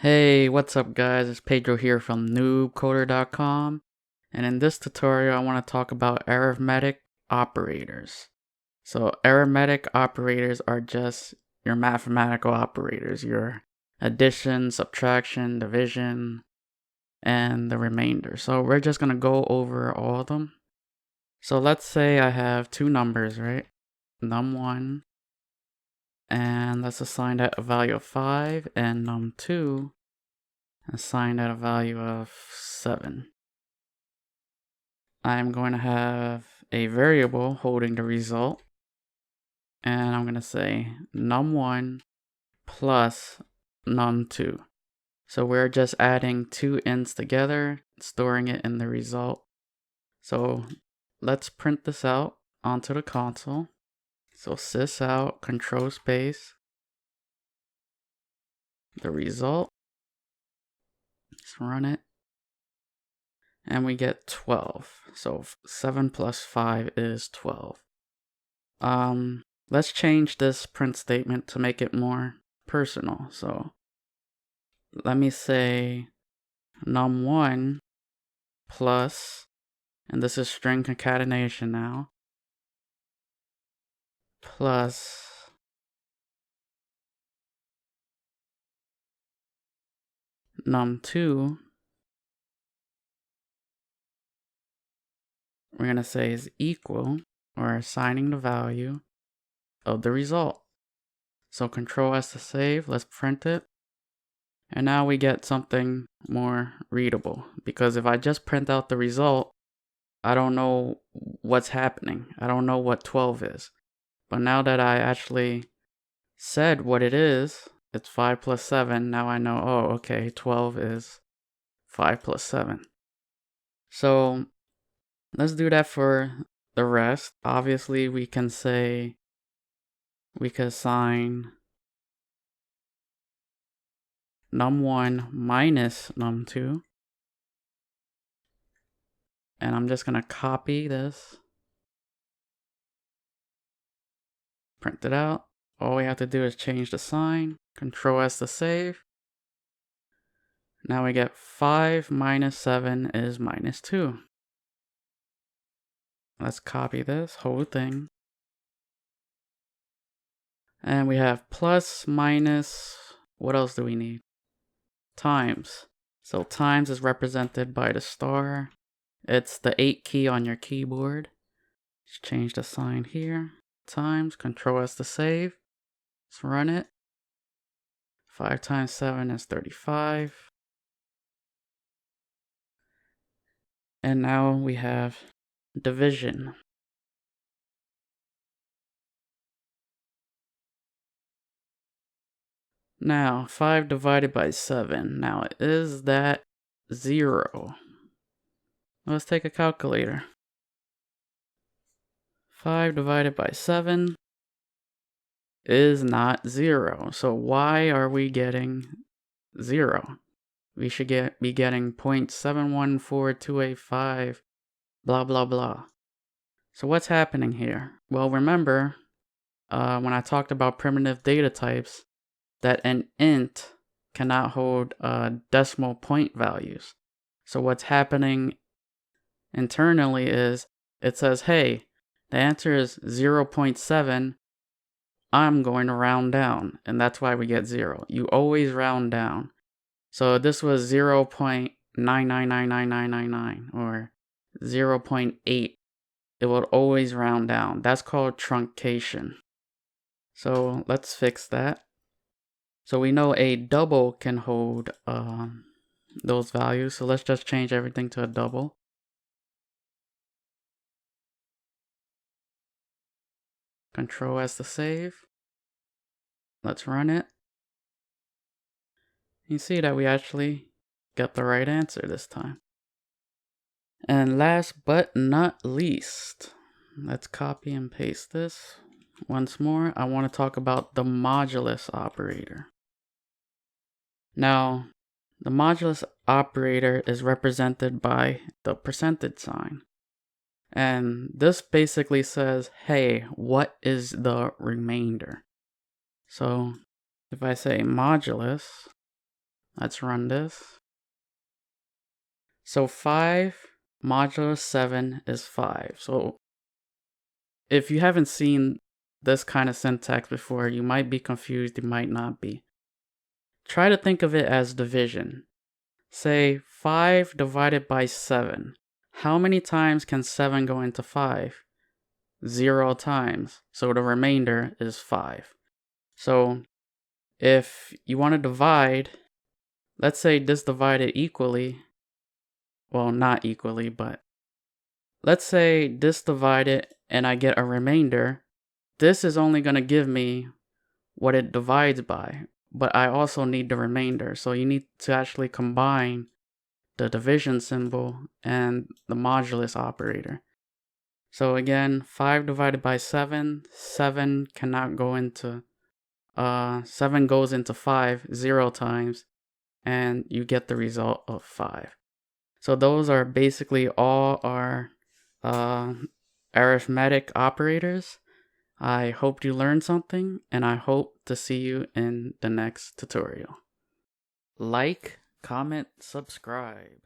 Hey, what's up guys? It's Pedro here from NoobCoder.com, and in this tutorial I want to talk about arithmetic operators. So arithmetic operators are just your mathematical operators, your addition, subtraction, division, and the remainder. So we're just going to go over all of them. So let's say I have two numbers, right? Num1, and let's assign that a value of 5, and num2 assigned at a value of 7. I'm going to have a variable holding the result, and I'm going to say num1 plus num2. So we're just adding two ints together, storing it in the result. So let's print this out onto the console. So sys out, control space, the result. Let's run it. And we get 12. So 7 plus 5 is 12. Let's change this print statement to make it more personal. So let me say num1 plus, and this is string concatenation now, plus num2, we're going to say is equal, or assigning the value of the result. So control S to save, let's print it. And now we get something more readable, because if I just print out the result, I don't know what's happening. I don't know what 12 is. But now that I actually said what it is, it's 5 plus 7. Now I know, oh, okay, 12 is 5 plus 7. So let's do that for the rest. Obviously, we can say, we could assign num1 minus num2. And I'm just going to copy this, print it out. All we have to do is change the sign, control S to save. Now we get 5 minus 7 is minus 2. Let's copy this whole thing. And we have plus, minus, what else do we need? Times. So times is represented by the star. It's the 8 key on your keyboard. Let's change the sign here. Times, control S to save. Let's run it. 5 times 7 is 35. And now we have division. Now, 5 divided by 7. Now, is that 0? Let's take a calculator. 5 divided by 7 is not 0. So why are we getting 0? We should be getting 0.714285, blah, blah, blah. So what's happening here? Well, remember, when I talked about primitive data types, that an int cannot hold decimal point values. So what's happening internally is it says, hey, the answer is 0.7. I'm going to round down, and that's why we get 0. You always round down. So this was 0.9999999 or 0.8. It will always round down. That's called truncation. So let's fix that. So we know a double can hold those values. So let's just change everything to a double. Control S to save. Let's run it. You see that we actually got the right answer this time. And last but not least, let's copy and paste this once more. I want to talk about the modulus operator. Now, the modulus operator is represented by the percentage sign. And this basically says, hey, what is the remainder? So if I say modulus, Let's run this. So 5 modulus 7 is 5. So if you haven't seen this kind of syntax before, you might be confused, you might not be. Try to think of it as division. Say 5 divided by 7. How many times can 7 go into 5? 0 times. So the remainder is 5. So if you want to divide, let's say this divided equally. Well, not equally, but let's say this divided and I get a remainder. This is only going to give me what it divides by, but I also need the remainder. So you need to actually combine the division symbol and the modulus operator. So again, 5 divided by 7, 7 cannot go into, 7 goes into 5 0 times, and you get the result of 5. So those are basically all our arithmetic operators. I hope you learned something, and I hope to see you in the next tutorial. Like, comment, subscribe.